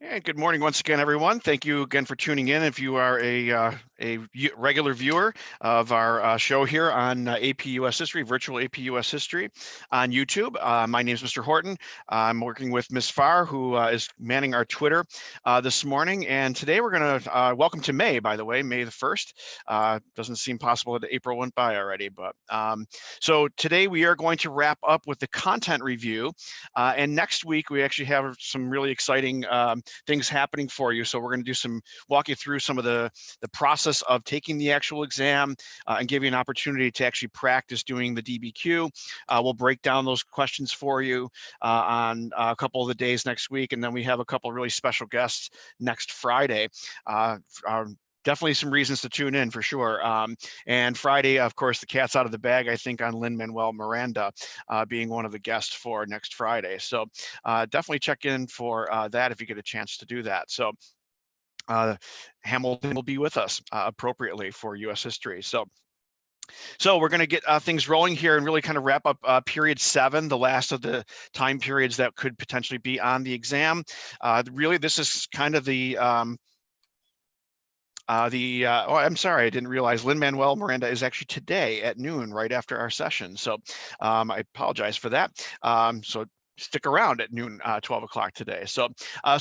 And good morning once again, everyone. Thank you again for tuning in. If you are a regular viewer of our show here on AP US History, virtual AP US History on YouTube, my name is Mr. Horton. I'm working with Ms. Farr, who is manning our Twitter this morning. And today we're going to welcome to May, by the way, May the 1st. Doesn't seem possible that April went by already, but so today we are going to wrap up with the content review. And next week we actually have some really exciting things happening for you. So we're going to do walk you through some of the process of taking the actual exam and give you an opportunity to actually practice doing the DBQ. We'll break down those questions for you on a couple of the days next week. And then we have a couple of really special guests next Friday. Definitely some reasons to tune in for sure. And Friday, of course, the cat's out of the bag, I think, on Lin-Manuel Miranda being one of the guests for next Friday. So definitely check in for that if you get a chance to do that. So Hamilton will be with us appropriately for US history. So we're going to get things rolling here and really kind of wrap up period 7, the last of the time periods that could potentially be on the exam. Really, this is kind of oh, I'm sorry, I didn't realize Lin-Manuel Miranda is actually today at noon, right after our session. So I apologize for that. So stick around at noon, 12 o'clock today. So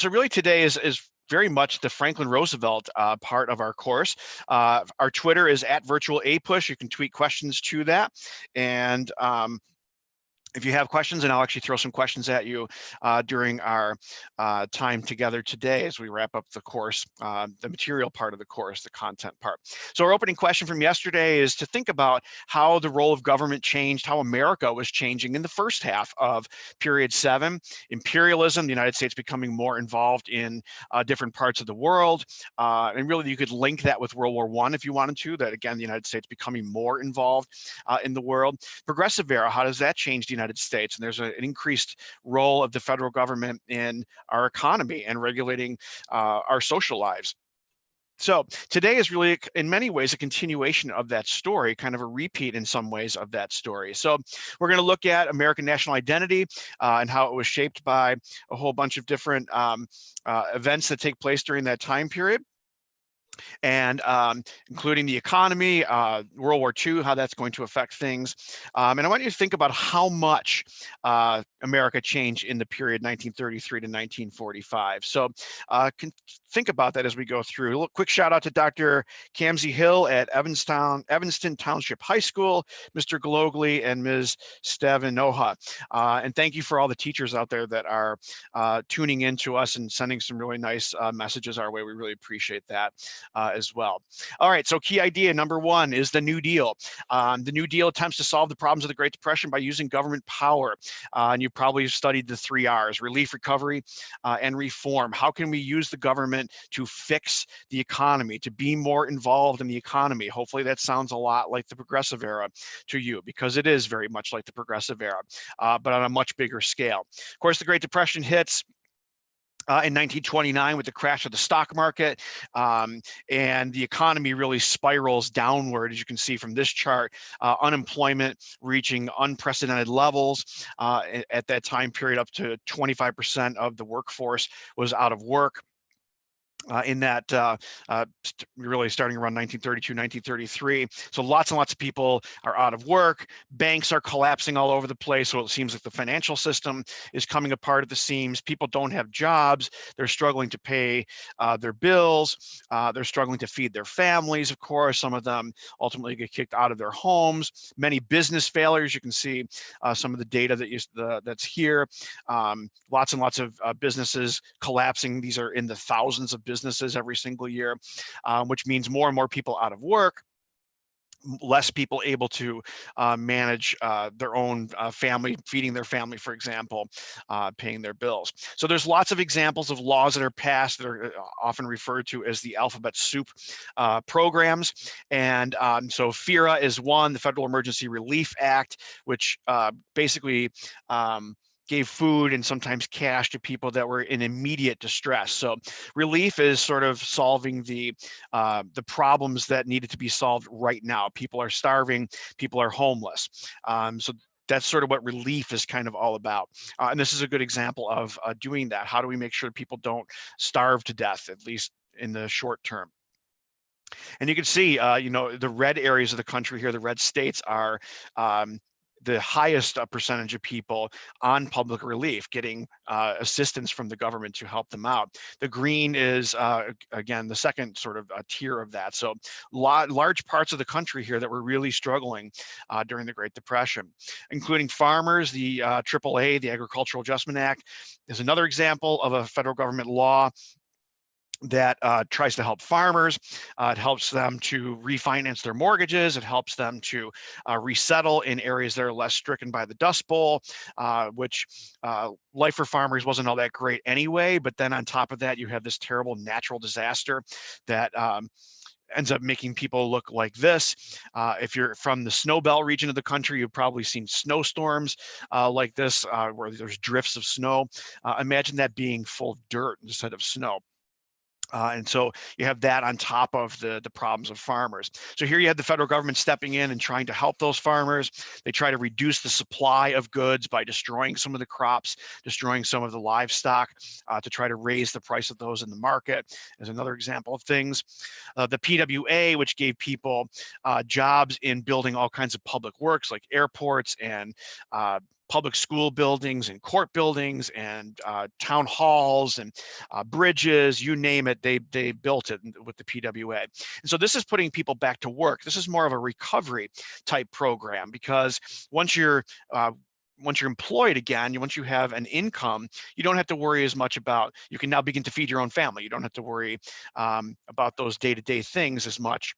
really today is very much the Franklin Roosevelt part of our course. Our Twitter is @virtualapush. You can tweet questions to that. And if you have questions, and I'll actually throw some questions at you during our time together today as we wrap up the course, the material part of the course, the content part. So our opening question from yesterday is to think about how the role of government changed, how America was changing in the first half of period 7. Imperialism, the United States becoming more involved in different parts of the world. And really you could link that with World War I if you wanted to, that again, the United States becoming more involved in the world. Progressive era, how does that change the United States? And there's an increased role of the federal government in our economy and regulating our social lives. So today is really, in many ways, a continuation of that story, kind of a repeat in some ways of that story. So we're going to look at American national identity and how it was shaped by a whole bunch of different events that take place during that time period, and including the economy, World War II, how that's going to affect things. And I want you to think about how much America changed in the period 1933 to 1945. So think about that as we go through. A little quick shout out to Dr. Kamsi Hill at Evanston Township High School, Mr. Glogly, and Ms. Stavinoha. And thank you for all the teachers out there that are tuning in to us and sending some really nice messages our way. We really appreciate that. As well. All right, so key idea number 1 is the New Deal. The New Deal attempts to solve the problems of the Great Depression by using government power. And you probably studied the 3 R's: relief, recovery, and reform. How can we use the government to fix the economy, to be more involved in the economy? Hopefully that sounds a lot like the Progressive era to you, because it is very much like the Progressive era, but on a much bigger scale. Of course, the Great Depression hits in 1929 with the crash of the stock market, and the economy really spirals downward, as you can see from this chart. Unemployment reaching unprecedented levels at that time period. Up to 25% of the workforce was out of work. In that really starting around 1932, 1933. So lots and lots of people are out of work. Banks are collapsing all over the place. So it seems like the financial system is coming apart at the seams. People don't have jobs. They're struggling to pay their bills. They're struggling to feed their families, of course. Some of them ultimately get kicked out of their homes. Many business failures. You can see some of the data that's here. Lots and lots of businesses collapsing. These are in the thousands of businesses every single year, which means more and more people out of work, less people able to manage their own family, feeding their family, for example, paying their bills. So there's lots of examples of laws that are passed that are often referred to as the alphabet soup programs. And so FERA is one, the Federal Emergency Relief Act, which basically gave food and sometimes cash to people that were in immediate distress. So relief is sort of solving the problems that needed to be solved right now. People are starving, people are homeless. So That's sort of what relief is kind of all about. And this is a good example of doing that. How do we make sure people don't starve to death, at least in the short term? And you can see, you know, the red areas of the country here, the red states are the highest percentage of people on public relief, getting assistance from the government to help them out. The green is, again, the second sort of tier of that. So large parts of the country here that were really struggling during the Great Depression, including farmers. The AAA, the Agricultural Adjustment Act, is another example of a federal government law that tries to help farmers. It helps them to refinance their mortgages. It helps them to resettle in areas that are less stricken by the Dust Bowl, which life for farmers wasn't all that great anyway. But then on top of that, you have this terrible natural disaster that ends up making people look like this. If you're from the snow belt region of the country, you've probably seen snowstorms like this, where there's drifts of snow. Imagine that being full of dirt instead of snow. And so you have that on top of the problems of farmers. So here you have the federal government stepping in and trying to help those farmers. They try to reduce the supply of goods by destroying some of the crops, destroying some of the livestock, to try to raise the price of those in the market, is another example of things. The PWA, which gave people jobs in building all kinds of public works like airports and public school buildings and court buildings and town halls and bridges, you name it, they built it with the PWA. And so this is putting people back to work. This is more of a recovery type program, because once you're employed again, once you have an income, you don't have to worry as much about, you can now begin to feed your own family. You don't have to worry about those day-to-day things as much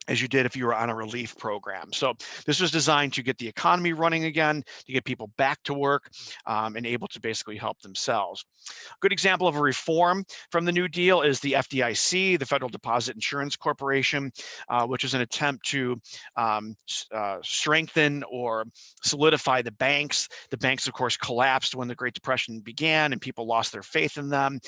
as you did if you were on a relief program. So this was designed to get the economy running again, to get people back to work and able to basically help themselves. A good example of a reform from the New Deal is the FDIC, the Federal Deposit Insurance Corporation, which is an attempt to strengthen or solidify the banks. The banks, of course, collapsed when the Great Depression began and people lost their faith in them.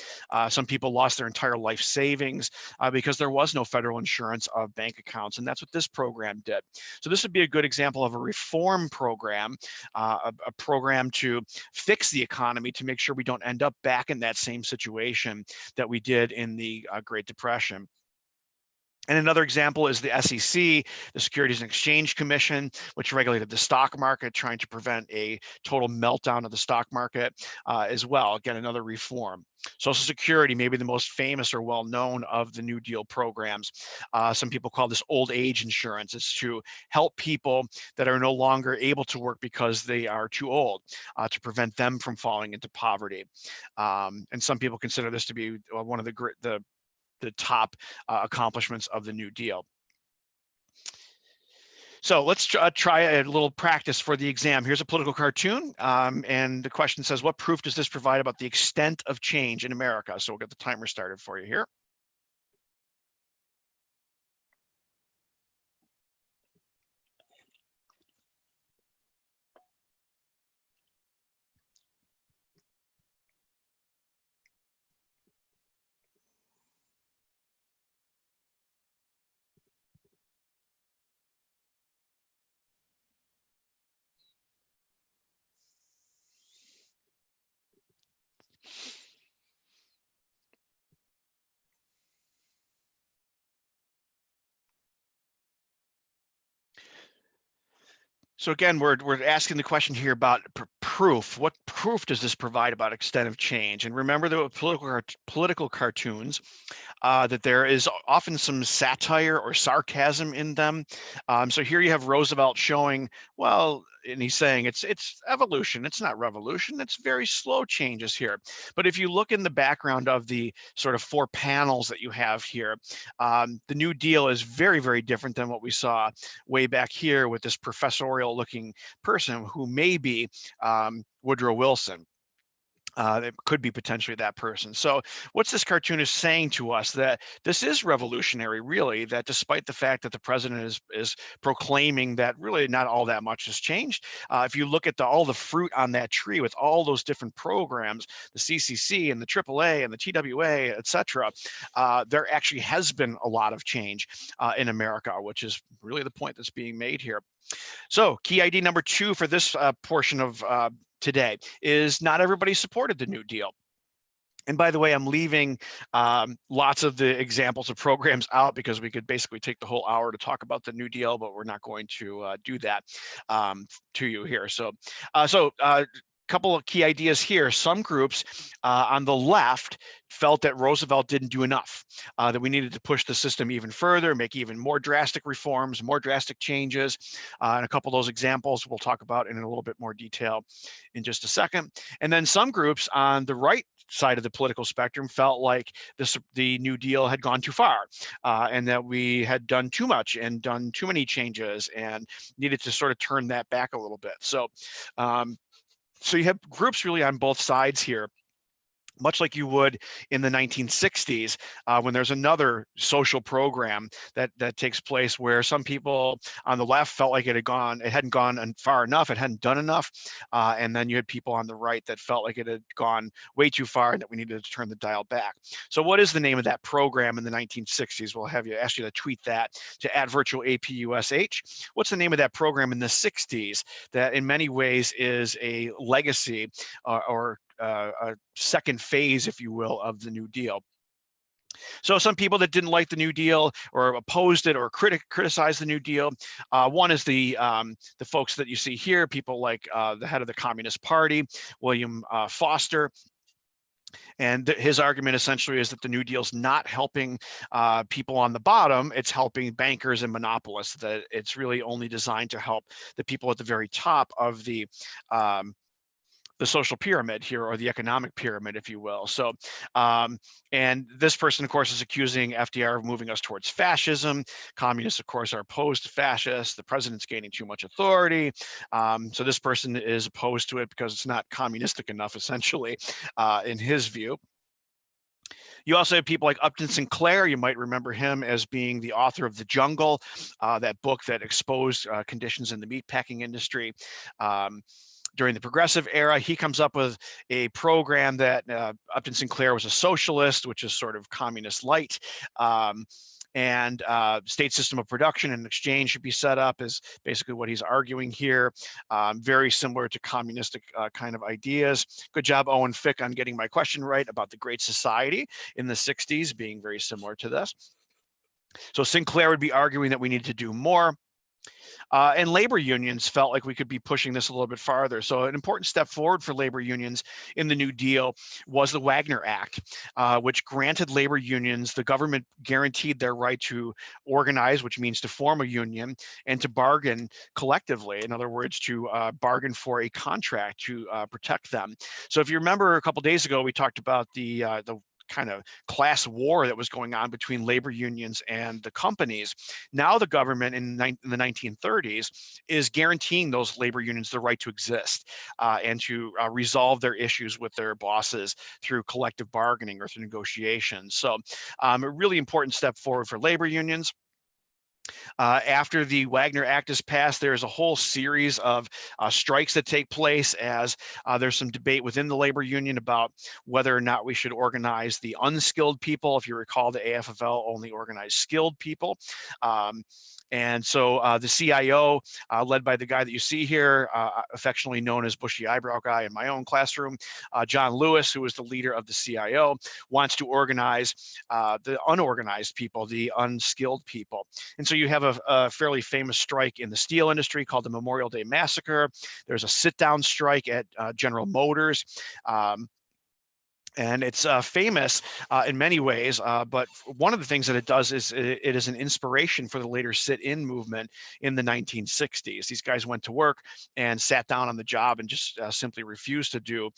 Some people lost their entire life savings because there was no federal insurance of bank accounts. And that's what this program did. So this would be a good example of a reform program, a program to fix the economy, to make sure we don't end up back in that same situation that we did in the Great Depression. And another example is the SEC, the Securities and Exchange Commission, which regulated the stock market, trying to prevent a total meltdown of the stock market as well. Again, another reform. Social Security, maybe the most famous or well-known of the New Deal programs. Some people call this old age insurance. It's to help people that are no longer able to work because they are too old, to prevent them from falling into poverty. And some people consider this to be one of the top accomplishments of the New Deal. So let's try a little practice for the exam. Here's a political cartoon, and the question says, what proof does this provide about the extent of change in America? So we'll get the timer started for you here. So again, we're asking the question here about proof. What proof does this provide about extent of change? And remember the political cartoons, that there is often some satire or sarcasm in them. So here you have Roosevelt showing, well, and he's saying it's evolution, it's not revolution, it's very slow changes here. But if you look in the background of the sort of 4 panels that you have here, the New Deal is very, very different than what we saw way back here with this professorial looking person who may be Woodrow Wilson. It could be potentially that person. So what's this cartoonist saying to us? That this is revolutionary, really, that despite the fact that the president is proclaiming that really not all that much has changed, if you look at all the fruit on that tree with all those different programs, the CCC and the AAA and the TWA, et cetera, there actually has been a lot of change in America, which is really the point that's being made here. So key ID number 2 for this portion of today is not everybody supported the New Deal. And by the way, I'm leaving lots of the examples of programs out because we could basically take the whole hour to talk about the New Deal, but we're not going to do that to you here. So, couple of key ideas here. Some groups on the left felt that Roosevelt didn't do enough, that we needed to push the system even further, make even more drastic reforms, more drastic changes. And a couple of those examples we'll talk about in a little bit more detail in just a second. And then some groups on the right side of the political spectrum felt like the New Deal had gone too far, and that we had done too much and done too many changes and needed to sort of turn that back a little bit. So you have groups really on both sides here, much like you would in the 1960s, when there's another social program that takes place where some people on the left felt like it hadn't gone far enough, it hadn't done enough, and then you had people on the right that felt like it had gone way too far and that we needed to turn the dial back. So what is the name of that program in the 1960s? We'll ask you to tweet that to @virtualapush. What's the name of that program in the 60s that in many ways is a legacy or a second phase, if you will, of the New Deal? So some people that didn't like the New Deal or opposed it or criticized the New Deal, one is the folks that you see here, people like the head of the Communist Party, William Foster. And his argument essentially is that the New Deal's not helping people on the bottom, it's helping bankers and monopolists, that it's really only designed to help the people at the very top of the social pyramid here, or the economic pyramid, if you will. So, and this person, of course, is accusing FDR of moving us towards fascism. Communists, of course, are opposed to fascists. The president's gaining too much authority. So this person is opposed to it because it's not communistic enough, essentially, in his view. You also have people like Upton Sinclair. You might remember him as being the author of The Jungle, that book that exposed conditions in the meatpacking industry. During the progressive era, he comes up with a program that Upton Sinclair was a socialist, which is sort of communist light. And state system of production and exchange should be set up, is basically what he's arguing here. Very similar to communistic kind of ideas. Good job, Owen Fick, on getting my question right about the Great Society in the 60s being very similar to this. So Sinclair would be arguing that we need to do more. And labor unions felt like we could be pushing this a little bit farther. So an important step forward for labor unions in the New Deal was the Wagner Act, which granted labor unions, the government guaranteed their right to organize, which means to form a union, and to bargain collectively. In other words, to bargain for a contract to protect them. So if you remember a couple days ago, we talked about the kind of class war that was going on between labor unions and the companies. Now the government in the 1930s is guaranteeing those labor unions the right to exist and to resolve their issues with their bosses through collective bargaining or through negotiations. So a really important step forward for labor unions. After the Wagner Act is passed, there's a whole series of strikes that take place as there's some debate within the labor union about whether or not we should organize the unskilled people. If you recall, the AFL only organized skilled people. And so the CIO, led by the guy that you see here, affectionately known as Bushy Eyebrow Guy in my own classroom, John Lewis, who is the leader of the CIO, wants to organize the unorganized people, the unskilled people. And so you have a fairly famous strike in the steel industry called the Memorial Day Massacre. There's a sit-down strike at General Motors. And it's famous in many ways, but one of the things that it does is it is an inspiration for the later sit-in movement in the 1960s. These guys went to work and sat down on the job and just simply refused to do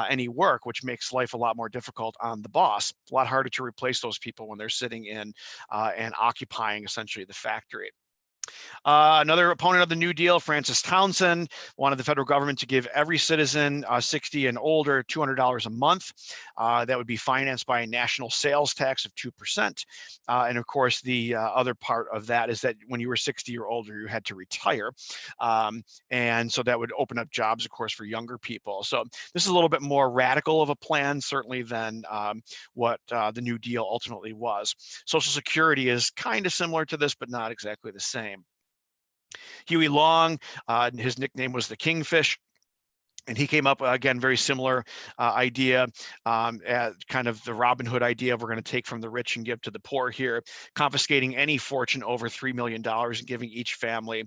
any work, which makes life a lot more difficult on the boss. A lot harder to replace those people when they're sitting in and occupying essentially the factory. Another opponent of the New Deal, Francis Townsend, wanted the federal government to give every citizen 60 and older $200 a month. That would be financed by a national sales tax of 2%. And of course, the other part of that is that when you were 60 or older, you had to retire. And so that would open up jobs, of course, for younger people. So this is a little bit more radical of a plan, certainly, than what the New Deal ultimately was. Social Security is kind of similar to this, but not exactly the same. Huey Long, his nickname was the Kingfish. And he came up, again, very similar idea, kind of the Robin Hood idea of we're going to take from the rich and give to the poor here, confiscating any fortune over $3 million and giving each family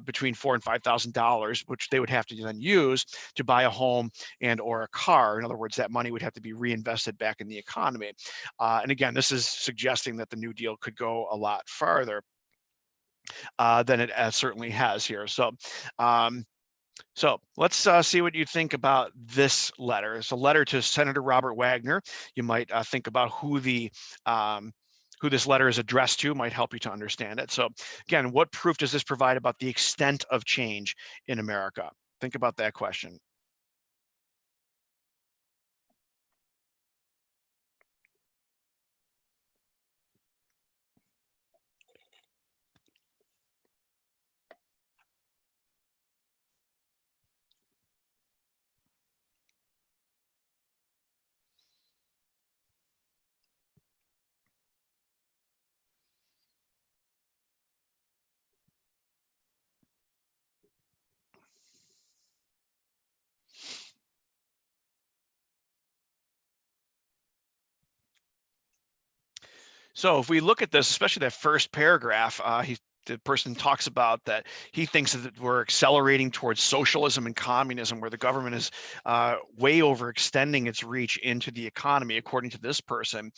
between $4,000 and $5,000, which they would have to then use to buy a home and or a car. In other words, that money would have to be reinvested back in the economy. And again, this is suggesting that the New Deal could go a lot farther than it certainly has here. So let's see what you think about this letter. It's a letter to Senator Robert Wagner. You might think about who this letter is addressed to, might help you to understand it. So again, what proof does this provide about the extent of change in America? Think about that question. So if we look at this, especially that first paragraph, the person talks about that he thinks that we're accelerating towards socialism and communism, where the government is way overextending its reach into the economy, according to this person.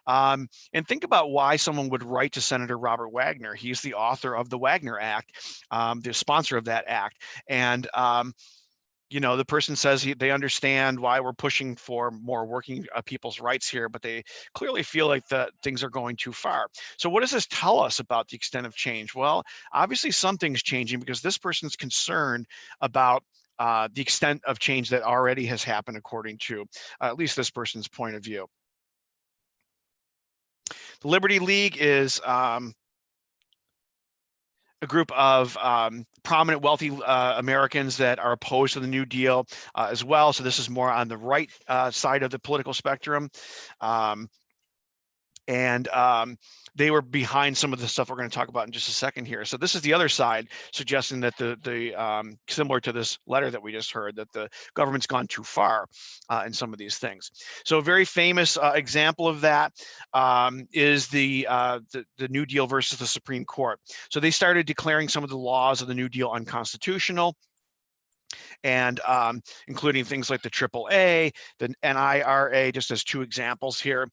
And think about why someone would write to Senator Robert Wagner. He's the author of the Wagner Act, the sponsor of that act. And the person says they understand why we're pushing for more working people's rights here, but they clearly feel like things are going too far. So what does this tell us about the extent of change? Well, obviously something's changing, because this person's concerned about the extent of change that already has happened, according to at least this person's point of view. The Liberty League is a group of prominent wealthy Americans that are opposed to the New Deal as well. So this is more on the right side of the political spectrum. And they were behind some of the stuff we're going to talk about in just a second here. So this is the other side, suggesting that the similar to this letter that we just heard, that the government's gone too far in some of these things. So a very famous example of that is the New Deal versus the Supreme Court. So they started declaring some of the laws of the New Deal unconstitutional, and including things like the AAA, the NIRA, just as two examples here,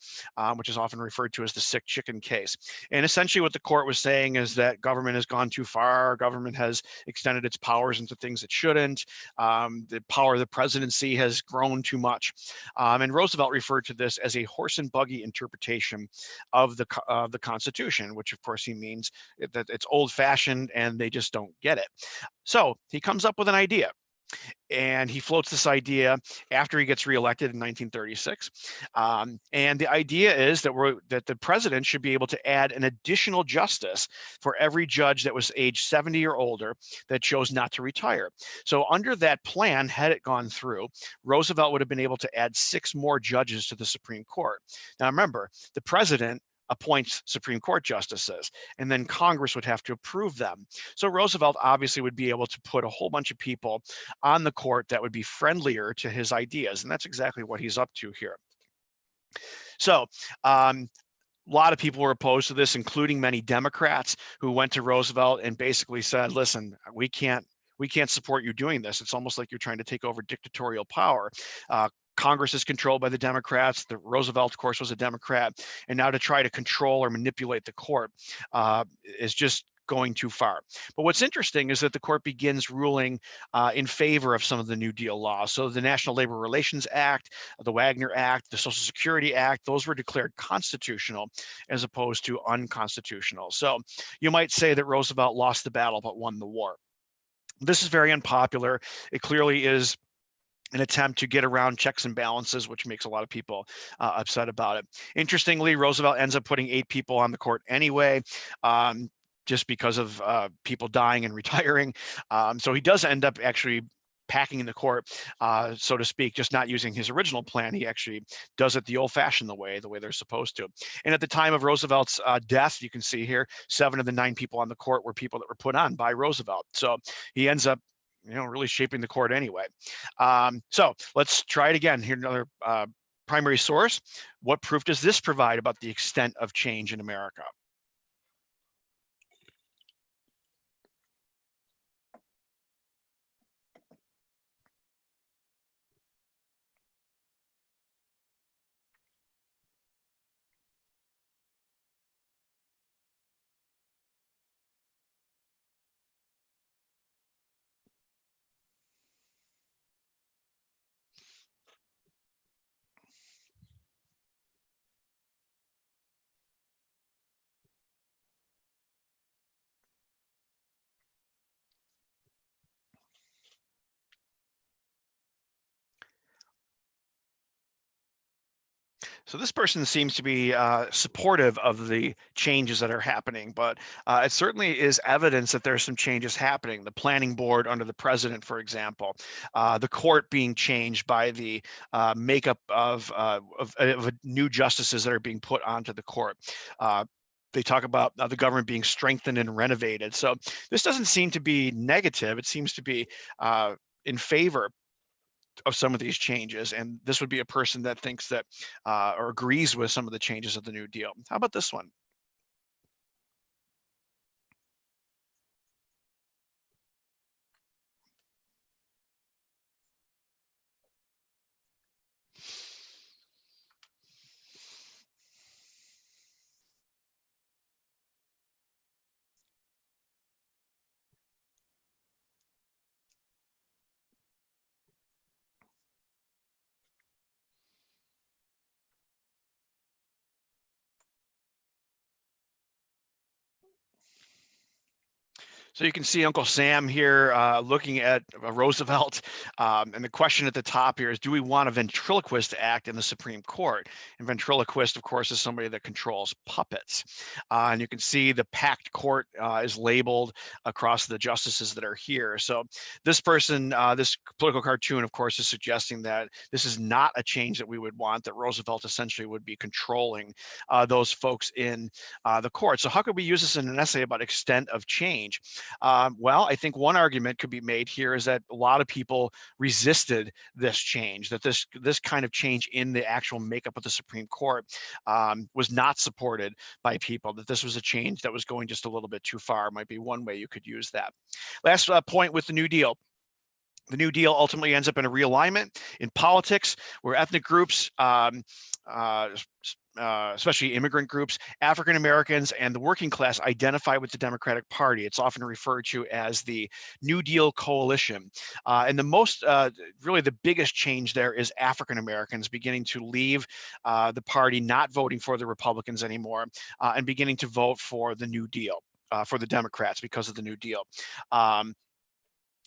which is often referred to as the sick chicken case. And essentially what the court was saying is that government has gone too far, government has extended its powers into things it shouldn't, the power of the presidency has grown too much. And Roosevelt referred to this as a horse and buggy interpretation of the Constitution, which of course he means that it's old-fashioned and they just don't get it. So he comes up with an idea. And he floats this idea after he gets reelected in 1936. And the idea is that the president should be able to add an additional justice for every judge that was age 70 or older that chose not to retire. So under that plan, had it gone through, Roosevelt would have been able to add 6 more judges to the Supreme Court. Now remember, the president appoints Supreme Court justices, and then Congress would have to approve them. So Roosevelt obviously would be able to put a whole bunch of people on the court that would be friendlier to his ideas, and that's exactly what he's up to here. So a lot of people were opposed to this, including many Democrats who went to Roosevelt and basically said, listen, we can't support you doing this. It's almost like you're trying to take over dictatorial power. Congress is controlled by the Democrats. Roosevelt, of course, was a Democrat. And now to try to control or manipulate the court is just going too far. But what's interesting is that the court begins ruling in favor of some of the New Deal laws. So the National Labor Relations Act, the Wagner Act, the Social Security Act, those were declared constitutional as opposed to unconstitutional. So you might say that Roosevelt lost the battle but won the war. This is very unpopular. It clearly is an attempt to get around checks and balances, which makes a lot of people upset about it. Interestingly, Roosevelt ends up putting 8 people on the court anyway, just because of people dying and retiring. So he does end up actually packing in the court, so to speak, just not using his original plan. He actually does it the old-fashioned way they're supposed to. And at the time of Roosevelt's death, you can see here, 7 of the 9 people on the court were people that were put on by Roosevelt. So he ends up, really shaping the court anyway. So let's try it again. Here's another primary source. What proof does this provide about the extent of change in America? So this person seems to be supportive of the changes that are happening, but it certainly is evidence that there's some changes happening. The planning board under the president, for example, the court being changed by the makeup of new justices that are being put onto the court. They talk about the government being strengthened and renovated. So this doesn't seem to be negative. It seems to be in favor of some of these changes, and this would be a person that thinks that or agrees with some of the changes of the New Deal. How about this one? So you can see Uncle Sam here looking at Roosevelt, and the question at the top here is, do we want a ventriloquist to act in the Supreme Court? And ventriloquist, of course, is somebody that controls puppets. And you can see the packed court is labeled across the justices that are here. So this person, this political cartoon, of course, is suggesting that this is not a change that we would want, that Roosevelt essentially would be controlling those folks in the court. So how could we use this in an essay about extent of change? Well, I think one argument could be made here is that a lot of people resisted this change, that this kind of change in the actual makeup of the Supreme Court was not supported by people, that this was a change that was going just a little bit too far. Might be one way you could use that. Last point with the New Deal. The New Deal ultimately ends up in a realignment in politics where ethnic groups, especially immigrant groups, African Americans, and the working class identify with the Democratic Party. It's often referred to as the New Deal coalition. And the most, really the biggest change there is African Americans beginning to leave the party, not voting for the Republicans anymore, and beginning to vote for the New Deal, for the Democrats because of the New Deal.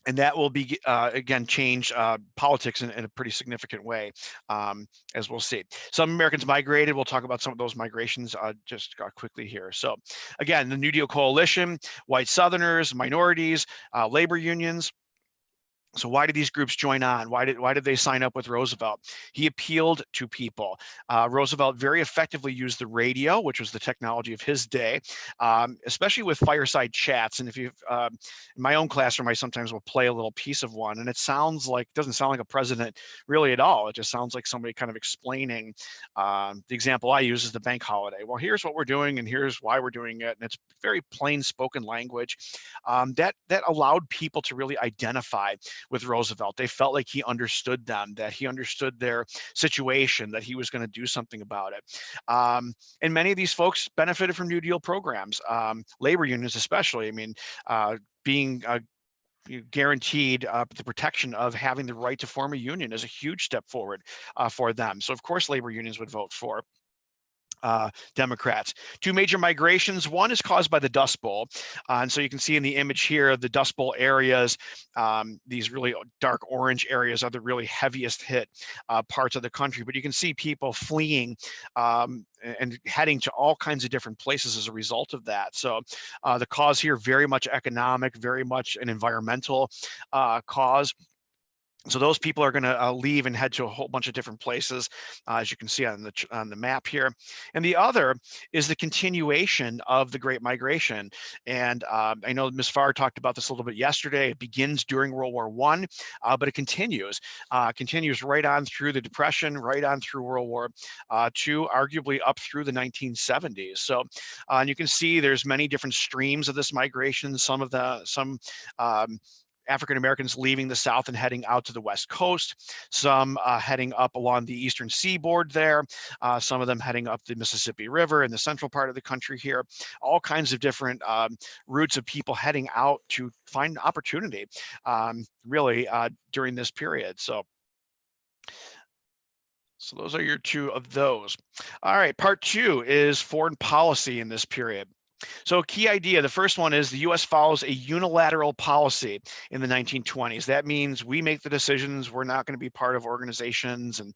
And that will be, again, change politics in a pretty significant way, as we'll see. Some Americans migrated. We'll talk about some of those migrations just quickly here. So again, the New Deal coalition, white Southerners, minorities, labor unions. So why did these groups join on? Why did they sign up with Roosevelt? He appealed to people. Roosevelt very effectively used the radio, which was the technology of his day, especially with fireside chats. And if you've, in my own classroom, I sometimes will play a little piece of one, and it doesn't sound like a president really at all. It just sounds like somebody kind of explaining. The example I use is the bank holiday. Well, here's what we're doing, and here's why we're doing it. And it's very plain spoken language that allowed people to really identify with Roosevelt. They felt like he understood them, that he understood their situation, that he was going to do something about it. And many of these folks benefited from New Deal programs, labor unions especially. I mean, being guaranteed the protection of having the right to form a union is a huge step forward for them. So of course, labor unions would vote for Democrats. Two major migrations. One is caused by the Dust Bowl. And so you can see in the image here, the Dust Bowl areas, these really dark orange areas are the really heaviest hit parts of the country. But you can see people fleeing and heading to all kinds of different places as a result of that. So the cause here, very much economic, very much an environmental cause. So those people are going to leave and head to a whole bunch of different places, as you can see on the map here. And the other is the continuation of the Great Migration. And I know Ms. Farr talked about this a little bit yesterday. It begins during World War I, but it continues right on through the Depression, right on through World War II, arguably up through the 1970s. So and you can see there's many different streams of this migration. Some African Americans leaving the South and heading out to the West Coast, some heading up along the eastern seaboard there, some of them heading up the Mississippi River in the central part of the country here, all kinds of different routes of people heading out to find opportunity really during this period. So those are your two of those. All right, part two is foreign policy in this period. So a key idea, the first one is the US follows a unilateral policy in the 1920s. That means we make the decisions. We're not going to be part of organizations, and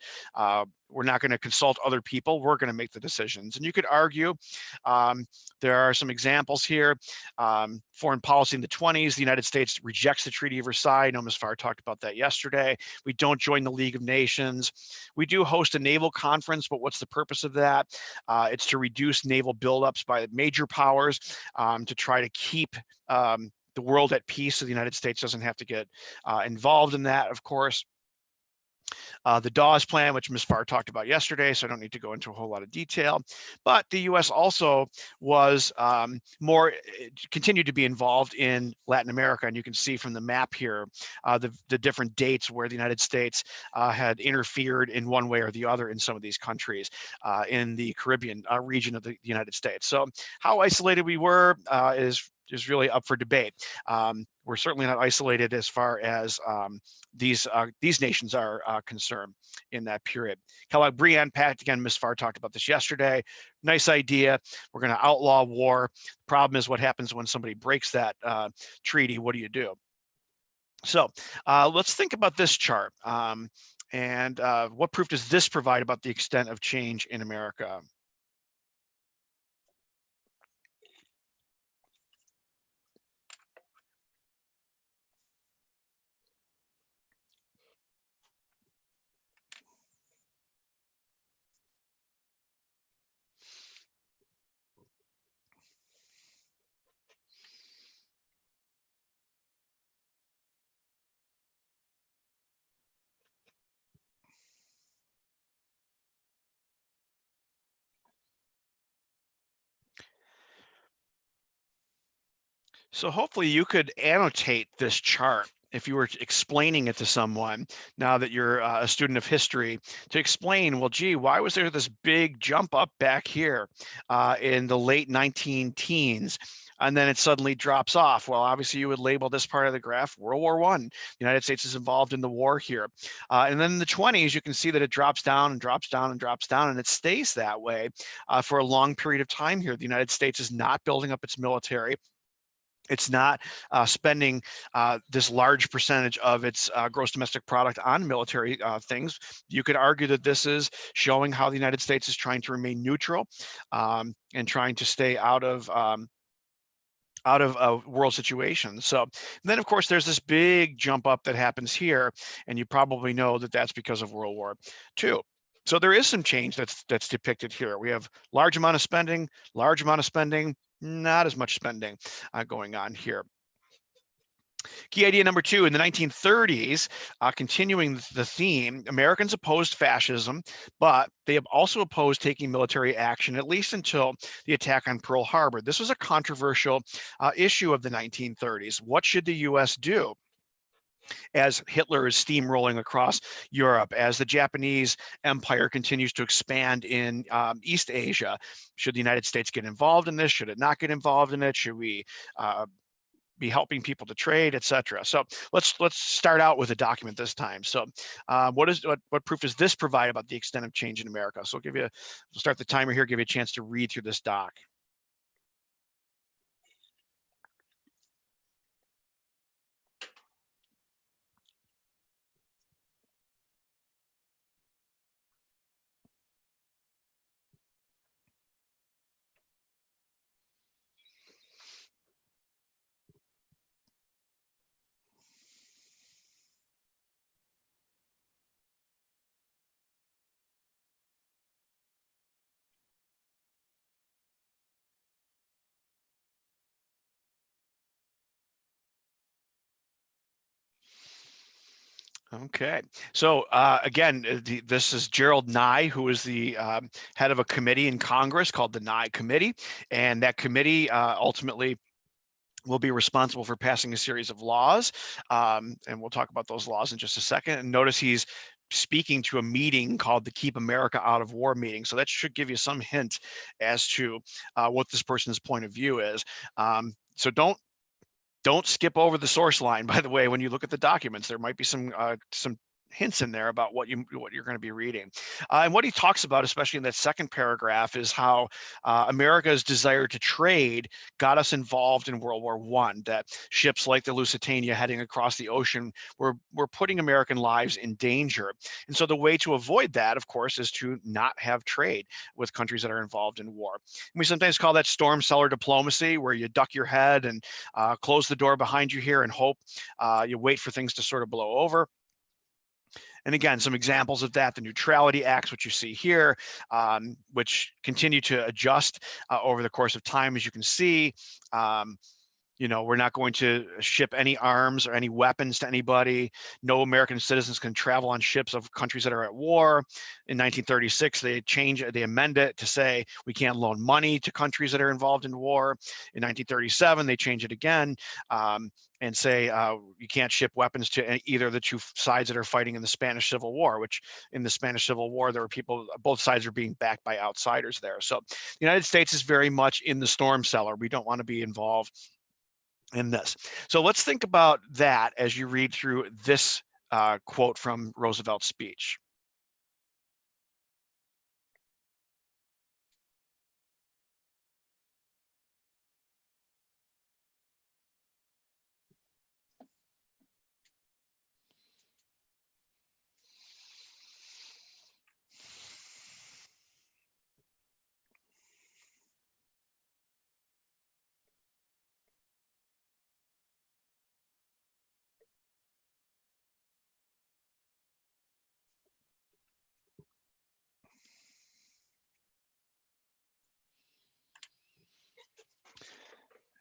we're not going to consult other people. We're going to make the decisions. And you could argue, there are some examples here. Foreign policy in the 20s, the United States rejects the Treaty of Versailles. I know Ms. Farr talked about that yesterday. We don't join the League of Nations. We do host a naval conference, but what's the purpose of that? It's to reduce naval buildups by major powers, to try to keep the world at peace, so the United States doesn't have to get involved in that, of course. The Dawes Plan, which Ms. Farr talked about yesterday, so I don't need to go into a whole lot of detail. But the U.S. also was continued to be involved in Latin America, and you can see from the map here the different dates where the United States had interfered in one way or the other in some of these countries in the Caribbean region of the United States. So how isolated we were is really up for debate. We're certainly not isolated as far as these nations are concerned in that period. Kellogg Briand Pact, again, Ms. Farr talked about this yesterday. Nice idea. We're going to outlaw war. The problem is what happens when somebody breaks that treaty. What do you do? So let's think about this chart. And what proof does this provide about the extent of change in America? So hopefully you could annotate this chart if you were explaining it to someone, now that you're a student of history, to explain, well, gee, why was there this big jump up back here in the late 19 teens? And then it suddenly drops off. Well, obviously you would label this part of the graph World War I. The United States is involved in the war here. And then in the 20s, you can see that it drops down and drops down and drops down, and it stays that way for a long period of time here. The United States is not building up its military. It's not spending this large percentage of its gross domestic product on military things. You could argue that this is showing how the United States is trying to remain neutral and trying to stay out of world situations. So then, of course, there's this big jump up that happens here, and you probably know that that's because of World War II. So there is some change that's depicted here. We have large amount of spending, not as much spending going on here. Key idea number two, in the 1930s, continuing the theme, Americans opposed fascism, but they have also opposed taking military action, at least until the attack on Pearl Harbor. This was a controversial issue of the 1930s. What should the U.S. do? as Hitler is steamrolling across Europe, as the Japanese empire continues to expand in East Asia. Should the United States get involved in this? Should it not get involved in it? Should we be helping people to trade, etc.? So let's start out with a document this time. So what proof does this provide about the extent of change in America? So we'll start the timer here, give you a chance to read through this doc. Okay, so again, this is Gerald Nye, who is the head of a committee in Congress called the Nye Committee, and that committee ultimately will be responsible for passing a series of laws, and we'll talk about those laws in just a second. And notice he's speaking to a meeting called the Keep America Out of War meeting, so that should give you some hint as to what this person's point of view is. So don't skip over the source line, by the way. When you look at the documents, there might be some hints in there about what you're going to be reading. And what he talks about, especially in that second paragraph, is how America's desire to trade got us involved in World War I, that ships like the Lusitania heading across the ocean were putting American lives in danger. And so the way to avoid that, of course, is to not have trade with countries that are involved in war. And we sometimes call that storm cellar diplomacy, where you duck your head and close the door behind you here and hope you wait for things to sort of blow over. And again, some examples of that: the Neutrality Acts, which you see here, which continue to adjust over the course of time, as you can see. We're not going to ship any arms or any weapons to anybody. No American citizens can travel on ships of countries that are at war. In 1936, they amend it to say we can't loan money to countries that are involved in war. In 1937, they change it again and say you can't ship weapons to either of the two sides that are fighting in the Spanish Civil War, which in the Spanish Civil War, there were people, both sides are being backed by outsiders there. So the United States is very much in the storm cellar. We don't want to be involved in this. So let's think about that as you read through this quote from Roosevelt's speech.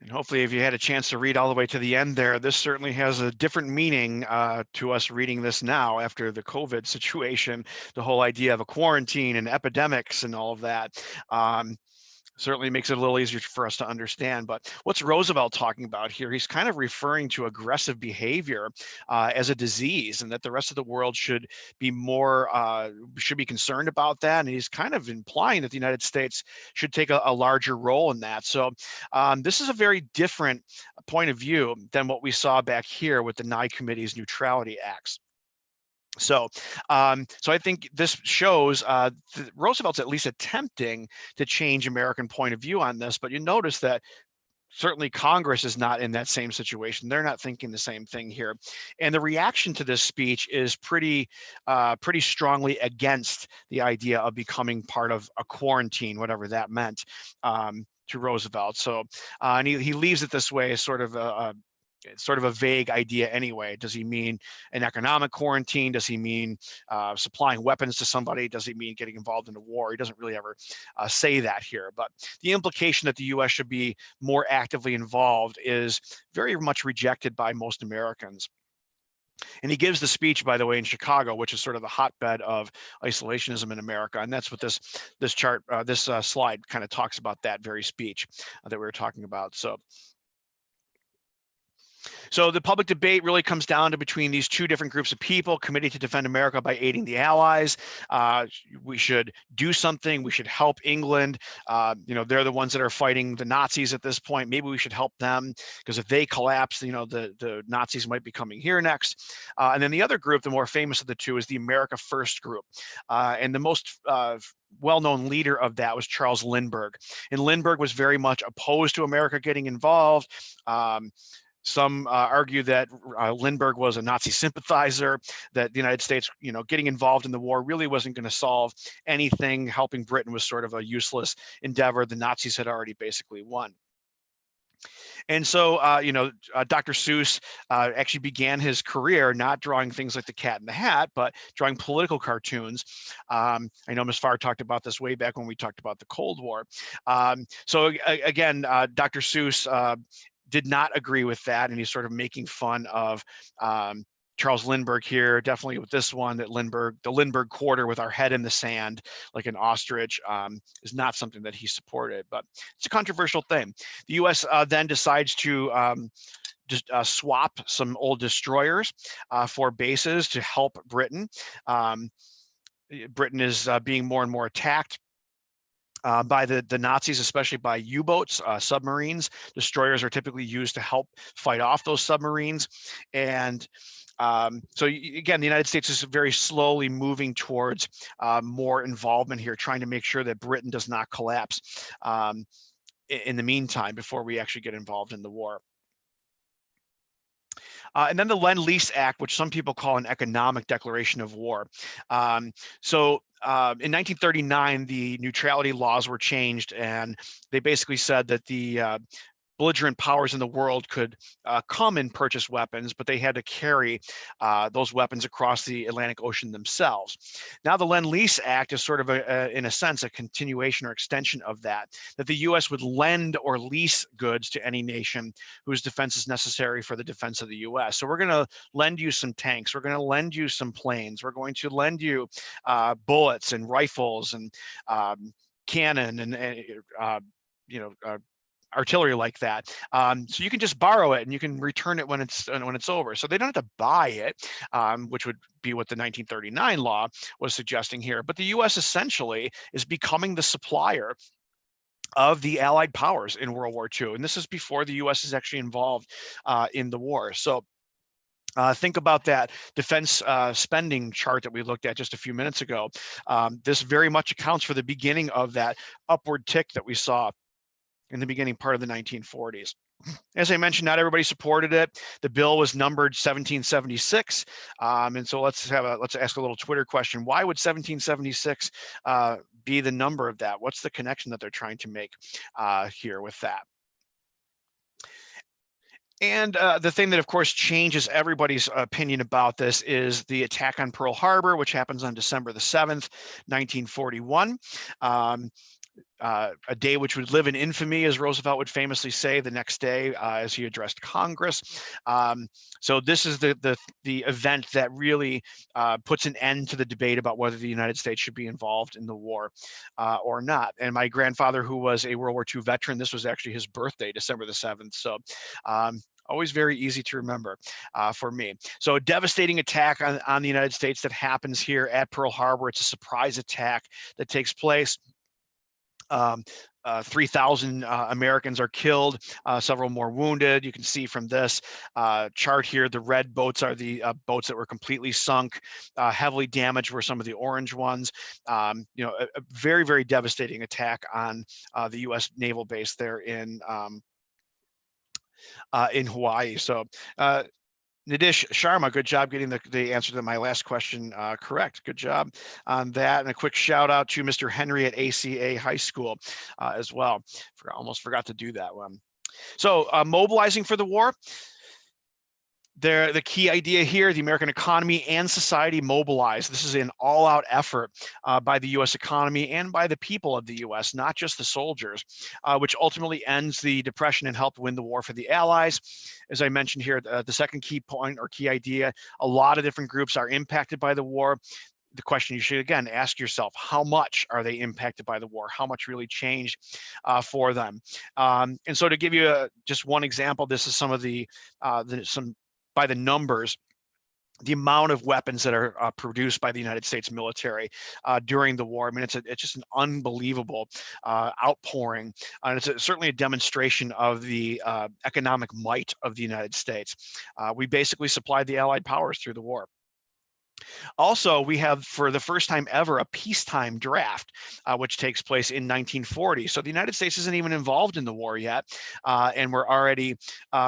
And hopefully, if you had a chance to read all the way to the end there, this certainly has a different meaning to us reading this now after the COVID situation, the whole idea of a quarantine and epidemics and all of that. Certainly makes it a little easier for us to understand. But what's Roosevelt talking about here? He's kind of referring to aggressive behavior as a disease, and that the rest of the world should be concerned about that. And he's kind of implying that the United States should take a larger role in that. So this is a very different point of view than what we saw back here with the Nye Committee's Neutrality Acts. So I think this shows Roosevelt's at least attempting to change American point of view on this, but you notice that certainly Congress is not in that same situation. They're not thinking the same thing here. And the reaction to this speech is pretty strongly against the idea of becoming part of a quarantine, whatever that meant to Roosevelt. So and he leaves it this way as sort of a vague idea anyway. Does he mean an economic quarantine? Does he mean supplying weapons to somebody? Does he mean getting involved in a war? He doesn't really ever say that here. But the implication that the U.S. should be more actively involved is very much rejected by most Americans. And he gives the speech, by the way, in Chicago, which is sort of the hotbed of isolationism in America. And that's what this slide kind of talks about, that very speech that we were talking about. So So the public debate really comes down to between these two different groups of people: Committee to Defend America by aiding the Allies. We should do something. We should help England. They're the ones that are fighting the Nazis at this point. Maybe we should help them, because if they collapse, the Nazis might be coming here next. And then the other group, the more famous of the two, is the America First group. And the most well-known leader of that was Charles Lindbergh. And Lindbergh was very much opposed to America getting involved. Some argue that Lindbergh was a Nazi sympathizer, that the United States, getting involved in the war really wasn't going to solve anything. Helping Britain was sort of a useless endeavor. The Nazis had already basically won. And so, Dr. Seuss actually began his career not drawing things like the Cat in the Hat, but drawing political cartoons. I know Ms. Farr talked about this way back when we talked about the Cold War. So again, Dr. Seuss did not agree with that, and he's sort of making fun of Charles Lindbergh here, definitely with this one, that the Lindbergh quarter with our head in the sand like an ostrich, is not something that he supported, but it's a controversial thing. The US then decides to just swap some old destroyers for bases to help Britain. Britain is being more and more attacked by the Nazis, especially by U-boats, submarines. Destroyers are typically used to help fight off those submarines. And so again, the United States is very slowly moving towards more involvement here, trying to make sure that Britain does not collapse in the meantime before we actually get involved in the war. And then the Lend-Lease Act, which some people call an economic declaration of war. In 1939, the neutrality laws were changed, and they basically said that the belligerent powers in the world could come and purchase weapons, but they had to carry those weapons across the Atlantic Ocean themselves. Now the Lend-Lease Act is sort of, in a sense, a continuation or extension of that the U.S. would lend or lease goods to any nation whose defense is necessary for the defense of the U.S. So we're going to lend you some tanks, we're going to lend you some planes, we're going to lend you bullets and rifles and cannon and artillery like that. So you can just borrow it and you can return it when it's over. So they don't have to buy it, which would be what the 1939 law was suggesting here. But the U.S. essentially is becoming the supplier of the Allied powers in World War II. And this is before the U.S. is actually involved in the war. So think about that defense spending chart that we looked at just a few minutes ago. This very much accounts for the beginning of that upward tick that we saw in the beginning part of the 1940s. As I mentioned, not everybody supported it. The bill was numbered 1776. And so let's ask a little Twitter question. Why would 1776 be the number of that? What's the connection that they're trying to make here with that? And the thing that, of course, changes everybody's opinion about this is the attack on Pearl Harbor, which happens on December the 7th, 1941. A day which would live in infamy, as Roosevelt would famously say the next day as he addressed Congress. So this is the event that really puts an end to the debate about whether the United States should be involved in the war or not. And my grandfather, who was a World War II veteran, this was actually his birthday, December the 7th. So always very easy to remember for me. So a devastating attack on the United States that happens here at Pearl Harbor. It's a surprise attack that takes place. 3,000 Americans are killed, several more wounded. You can see from this chart here, the red boats are the boats that were completely sunk. Heavily damaged were some of the orange ones. A very, very devastating attack on the U.S. naval base there in Hawaii. So Nidish Sharma, good job getting the answer to my last question correct. Good job on that. And a quick shout out to Mr. Henry at ACA High School as well. Almost forgot to do that one. So mobilizing for the war. The key idea here, the American economy and society mobilized. This is an all-out effort by the U.S. economy and by the people of the U.S., not just the soldiers, which ultimately ends the Depression and helped win the war for the Allies. As I mentioned here, the second key point or key idea, a lot of different groups are impacted by the war. the question you should, again, ask yourself: how much are they impacted by the war? How much really changed for them? And so to give you just one example, this is some of some by the numbers, the amount of weapons that are produced by the United States military during the war. I mean, it's just an unbelievable outpouring, and it's certainly a demonstration of the economic might of the United States. We basically supplied the Allied powers through the war. Also, we have, for the first time ever, a peacetime draft, which takes place in 1940. So the United States isn't even involved in the war yet, and we're already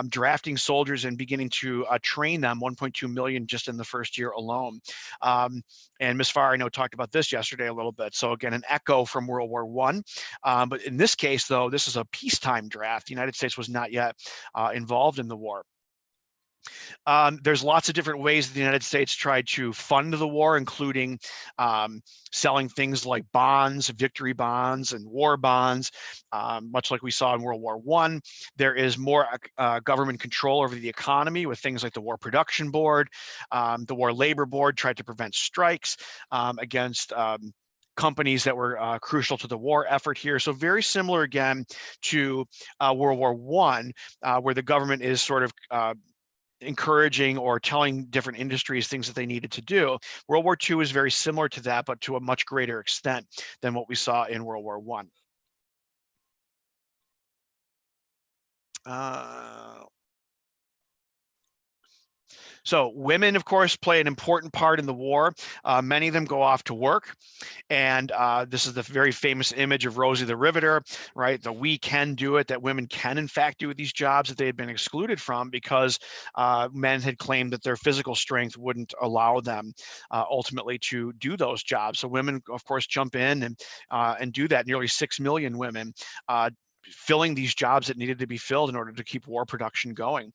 drafting soldiers and beginning to train them, 1.2 million just in the first year alone. And Ms. Farr, I know, talked about this yesterday a little bit. So again, an echo from World War I. But in this case, though, this is a peacetime draft. The United States was not yet involved in the war. There's lots of different ways that the United States tried to fund the war, including selling things like bonds, victory bonds, and war bonds, much like we saw in World War I. There is more government control over the economy with things like the War Production Board. The War Labor Board tried to prevent strikes against companies that were crucial to the war effort here. So very similar, again, to World War I, where the government is sort of encouraging or telling different industries things that they needed to do. World War II is very similar to that, but to a much greater extent than what we saw in World War I. So women, of course, play an important part in the war. Many of them go off to work. And this is the very famous image of Rosie the Riveter, right? The "we can do it," that women can in fact do these jobs that they had been excluded from because men had claimed that their physical strength wouldn't allow them ultimately to do those jobs. So women, of course, jump in and do that. Nearly 6 million women filling these jobs that needed to be filled in order to keep war production going.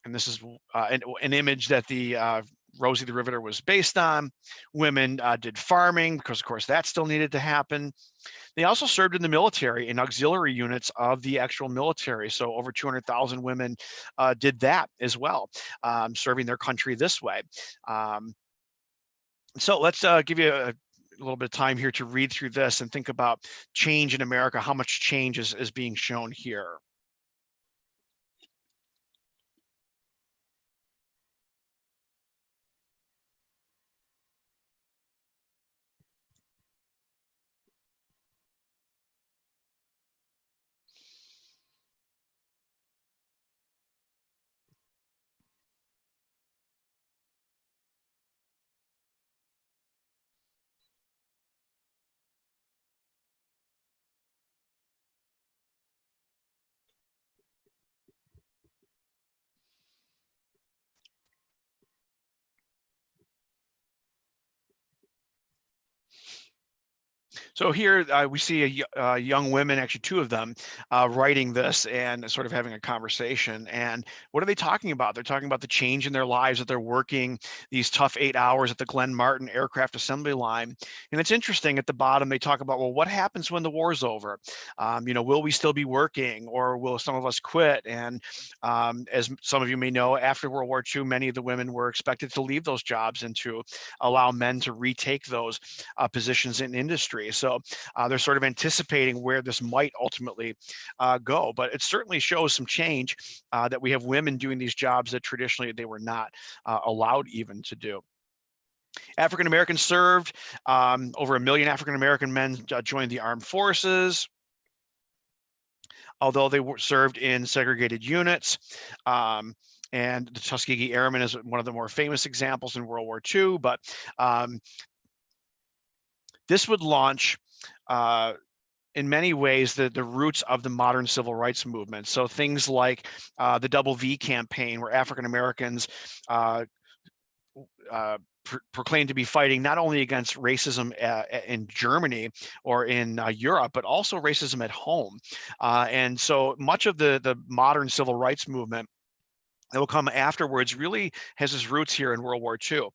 And this is an image that the Rosie the Riveter was based on. Women did farming because, of course, that still needed to happen. They also served in the military in auxiliary units of the actual military. So over 200,000 women did that as well, serving their country this way. So let's give you a little bit of time here to read through this and think about change in America, how much change is being shown here. So here we see young women, actually two of them, writing this and sort of having a conversation. And what are they talking about? They're talking about the change in their lives, that they're working these tough 8 hours at the Glen Martin aircraft assembly line. And it's interesting, at the bottom, they talk about, well, what happens when the war's over? Will we still be working, or will some of us quit? And as some of you may know, after World War II, many of the women were expected to leave those jobs and to allow men to retake those positions in industry. So they're sort of anticipating where this might ultimately go. But it certainly shows some change that we have women doing these jobs that traditionally they were not allowed even to do. African Americans served. Over 1 million African American men joined the armed forces, although they were served in segregated units. And the Tuskegee Airmen is one of the more famous examples in World War II. But this would launch, in many ways, the roots of the modern civil rights movement. So things like the WWII campaign, where African Americans proclaimed to be fighting not only against racism in Germany or in Europe, but also racism at home. And so much of the modern civil rights movement that will come afterwards really has its roots here in World War II.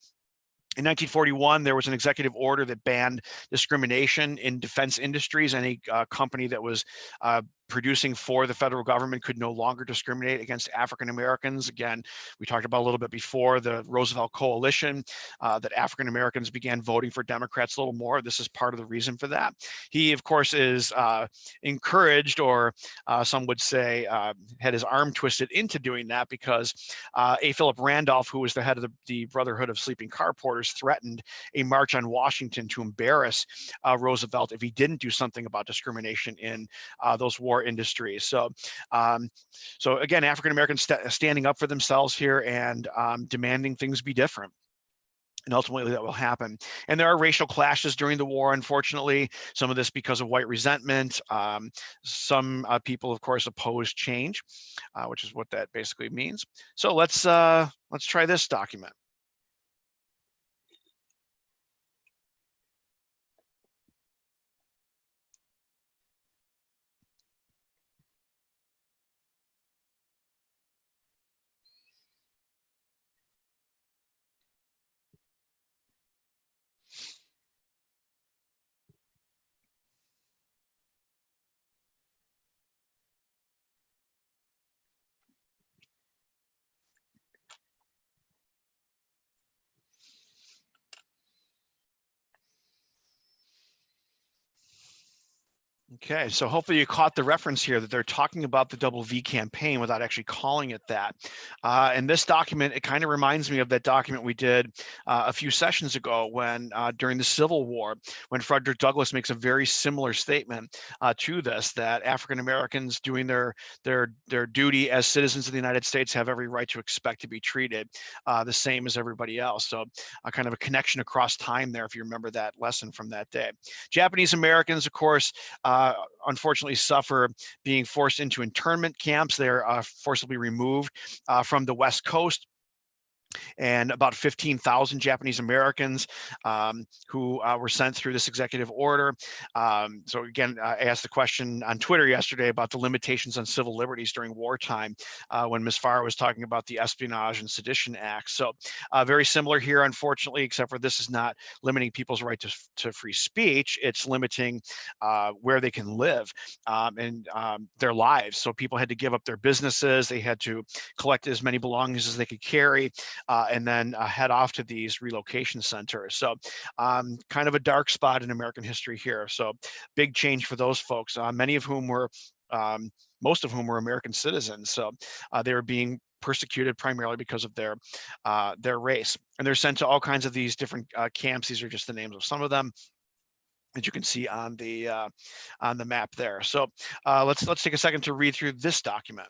In 1941, there was an executive order that banned discrimination in defense industries. Any company that was producing for the federal government could no longer discriminate against African Americans. Again, we talked about a little bit before the Roosevelt coalition, that African Americans began voting for Democrats a little more. This is part of the reason for that. He, of course, is encouraged, or some would say had his arm twisted into doing that, because A. Philip Randolph, who was the head of the Brotherhood of Sleeping Car Porters, threatened a march on Washington to embarrass Roosevelt if he didn't do something about discrimination in those war industries. So, so again, African Americans standing up for themselves here and demanding things be different. And ultimately that will happen. And there are racial clashes during the war, unfortunately, some of this because of white resentment. Some people, of course, oppose change, which is what that basically means. So let's try this document. Okay, so hopefully you caught the reference here that they're talking about the Double V campaign without actually calling it that. And this document, it kind of reminds me of that document we did a few sessions ago when during the Civil War, when Frederick Douglass makes a very similar statement to this, that African Americans doing their duty as citizens of the United States have every right to expect to be treated the same as everybody else. So kind of a connection across time there, if you remember that lesson from that day. Japanese Americans, of course, unfortunately suffer being forced into internment camps. They're forcibly removed from the West Coast. And about 15,000 Japanese Americans who were sent through this executive order. So again, I asked the question on Twitter yesterday about the limitations on civil liberties during wartime when Ms. Farr was talking about the Espionage and Sedition Acts. So very similar here, unfortunately, except for this is not limiting people's right to free speech. It's limiting where they can live and their lives. So people had to give up their businesses. They had to collect as many belongings as they could carry. And then head off to these relocation centers. So kind of a dark spot in American history here. So big change for those folks, many of whom were, most of whom were American citizens. So they were being persecuted primarily because of their race. And they're sent to all kinds of these different camps. These are just the names of some of them, as you can see on the map there. So let's take a second to read through this document.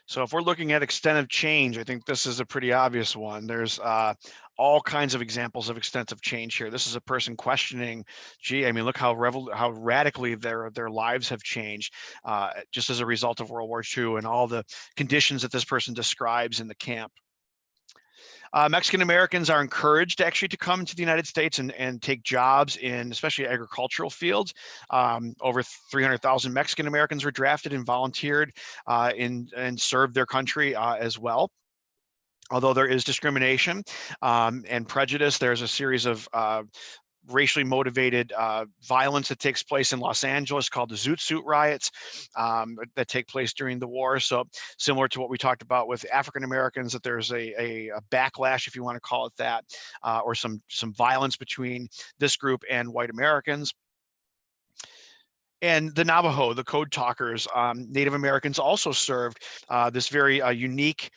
So if we're looking at extent of change, I think this is a pretty obvious one. There's all kinds of examples of extensive change here. This is a person questioning, gee, I mean, look how radically their lives have changed just as a result of World War II and all the conditions that this person describes in the camp. Mexican Americans are encouraged actually to come to the United States and take jobs in especially agricultural fields. Over 300,000 Mexican Americans were drafted and volunteered and served their country as well. Although there is discrimination and prejudice, there's a series of racially motivated violence that takes place in Los Angeles called the Zoot Suit riots that take place during the war. So similar to what we talked about with African Americans, that there's a backlash, if you want to call it that, or some violence between this group and white Americans. And the Navajo, the code talkers, Native Americans also served this very unique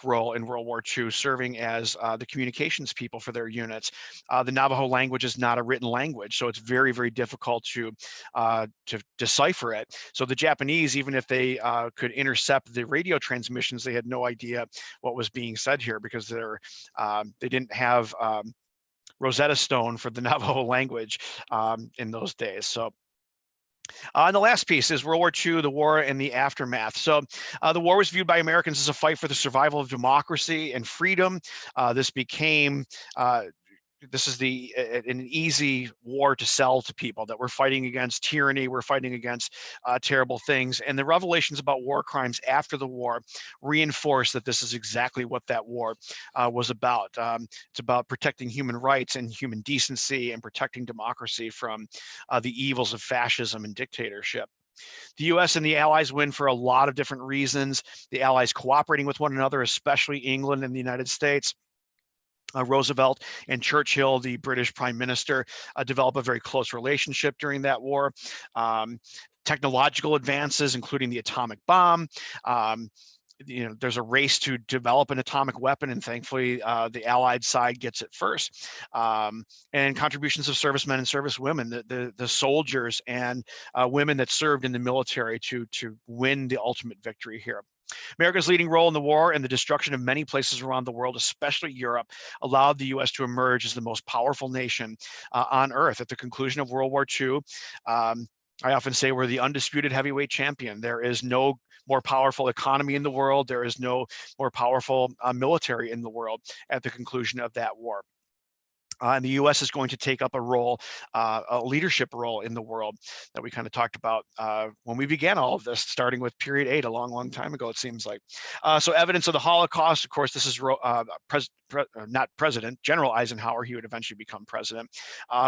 role in World War II, serving as the communications people for their units. The Navajo language is not a written language, so it's very, very difficult to decipher it. So the Japanese, even if they could intercept the radio transmissions, they had no idea what was being said here, because they didn't have Rosetta Stone for the Navajo language in those days. So. And the last piece is World War II, the war and the aftermath. So the war was viewed by Americans as a fight for the survival of democracy and freedom. This became this is an easy war to sell to people, that we're fighting against tyranny, we're fighting against terrible things. And the revelations about war crimes after the war reinforce that this is exactly what that war was about. It's about protecting human rights and human decency, and protecting democracy from the evils of fascism and dictatorship. The US and the Allies win for a lot of different reasons. The Allies cooperating with one another, especially England and the United States. Roosevelt and Churchill, the British Prime Minister, develop a very close relationship during that war. Technological advances, including the atomic bomb. There's a race to develop an atomic weapon, and thankfully the Allied side gets it first. And contributions of servicemen and servicewomen, the soldiers and women that served in the military to win the ultimate victory here. America's leading role in the war and the destruction of many places around the world, especially Europe, allowed the U.S. to emerge as the most powerful nation on Earth. At the conclusion of World War II, I often say we're the undisputed heavyweight champion. There is no more powerful economy in the world. There is no more powerful military in the world at the conclusion of that war. And the U.S. is going to take up a leadership role in the world that we kind of talked about when we began all of this, starting with period 8, a long, long time ago, it seems like. So evidence of the Holocaust, of course, this is not President, General Eisenhower, he would eventually become president,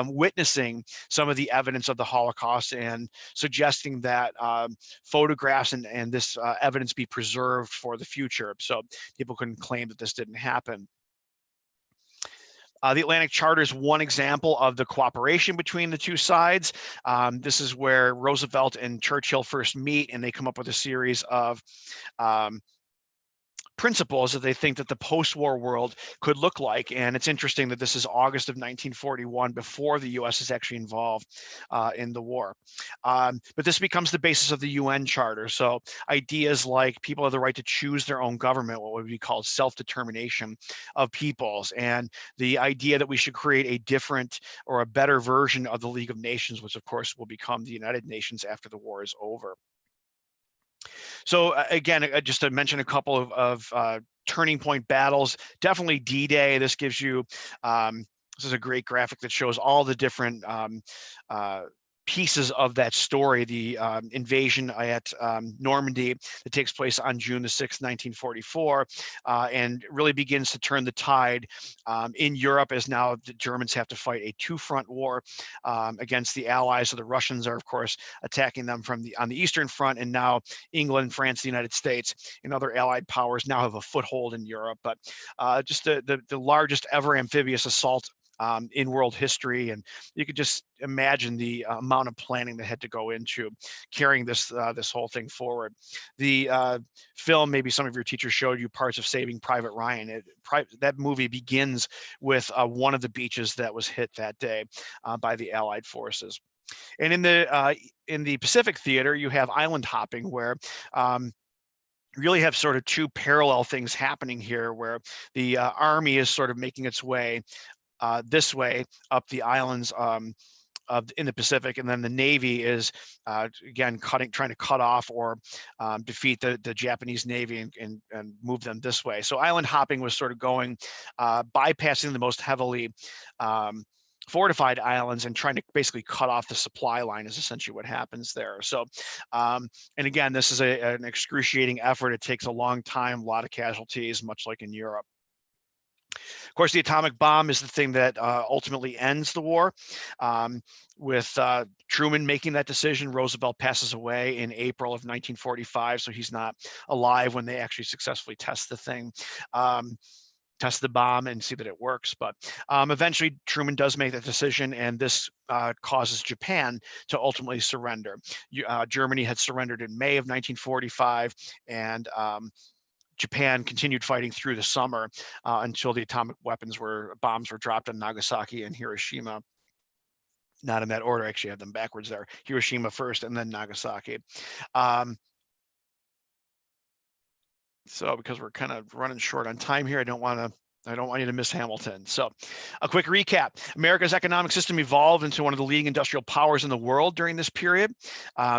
witnessing some of the evidence of the Holocaust and suggesting that photographs and this evidence be preserved for the future, so people couldn't claim that this didn't happen. The Atlantic Charter is one example of the cooperation between the two sides. This is where Roosevelt and Churchill first meet, and they come up with a series of principles that they think that the post-war world could look like. And it's interesting that this is August of 1941, before the US is actually involved in the war. But this becomes the basis of the UN Charter. So ideas like people have the right to choose their own government, what would be called self-determination of peoples, and the idea that we should create a different or a better version of the League of Nations, which of course will become the United Nations after the war is over. So again, just to mention a couple of turning point battles, definitely D-Day. This gives you, this is a great graphic that shows all the different pieces of that story, the invasion at Normandy that takes place on June the 6th, 1944, and really begins to turn the tide in Europe, as now the Germans have to fight a two-front war against the Allies. So the Russians are, of course, attacking them on the Eastern Front, and now England, France, the United States, and other Allied powers now have a foothold in Europe. But just the largest ever amphibious assault in world history, and you could just imagine the amount of planning that had to go into carrying this whole thing forward. The film, maybe some of your teachers showed you parts of Saving Private Ryan. That movie begins with one of the beaches that was hit that day by the Allied forces. And in the Pacific theater, you have island hopping, where really have sort of two parallel things happening here, where the Army is sort of making its way this way up the islands in the Pacific, and then the Navy is again trying to cut off or defeat the Japanese Navy and move them this way. So island hopping was sort of going, bypassing the most heavily fortified islands and trying to basically cut off the supply line is essentially what happens there. So, and again, this is an excruciating effort. It takes a long time, a lot of casualties, much like in Europe. Of course, the atomic bomb is the thing that ultimately ends the war. With Truman making that decision, Roosevelt passes away in April of 1945, so he's not alive when they actually successfully test the thing. test the bomb and see that it works. But eventually Truman does make that decision, and this causes Japan to ultimately surrender. Germany had surrendered in May of 1945, and Japan continued fighting through the summer until the atomic bombs were dropped on Nagasaki and Hiroshima. Not in that order, I actually have them backwards there. Hiroshima first and then Nagasaki. So because we're kind of running short on time here, I don't want you to miss Hamilton. So a quick recap. America's economic system evolved into one of the leading industrial powers in the world during this period.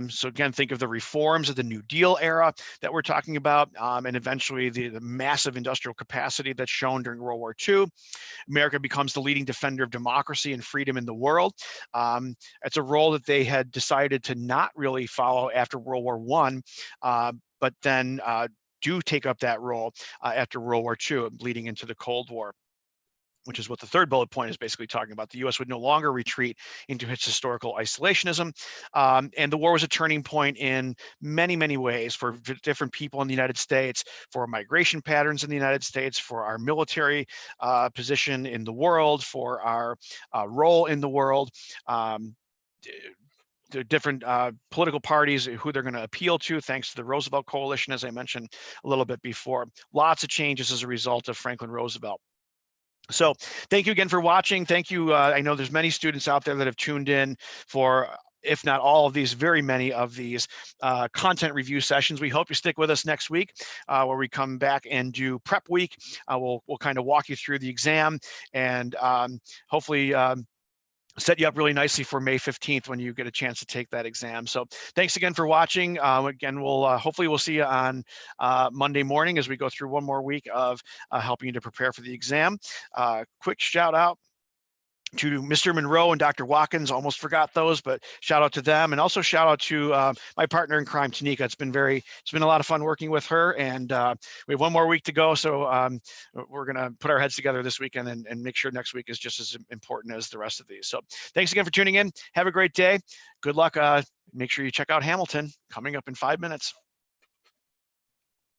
So again, think of the reforms of the New Deal era that we're talking about, and eventually the massive industrial capacity that's shown during World War II. America becomes the leading defender of democracy and freedom in the world. It's a role that they had decided to not really follow after World War I, but then do take up that role after World War II, leading into the Cold War, which is what the third bullet point is basically talking about. The U.S. would no longer retreat into its historical isolationism. And the war was a turning point in many, many ways for different people in the United States, for migration patterns in the United States, for our military position in the world, for our role in the world. The different political parties, who they're going to appeal to, thanks to the Roosevelt Coalition, as I mentioned a little bit before. Lots of changes as a result of Franklin Roosevelt. So thank you again for watching. Thank you. I know there's many students out there that have tuned in for, if not all of these, very many of these content review sessions. We hope you stick with us next week where we come back and do prep week. We'll kind of walk you through the exam and hopefully set you up really nicely for May 15th when you get a chance to take that exam. So thanks again for watching. Again, hopefully we'll see you on Monday morning as we go through one more week of helping you to prepare for the exam. Quick shout out to Mr. Monroe and Dr. Watkins. Almost forgot those, but shout out to them. And also shout out to my partner in crime, Tanika. It's been a lot of fun working with her, and we have one more week to go. So we're gonna put our heads together this weekend and make sure next week is just as important as the rest of these. So thanks again for tuning in. Have a great day. Good luck. Make sure you check out Hamilton coming up in 5 minutes.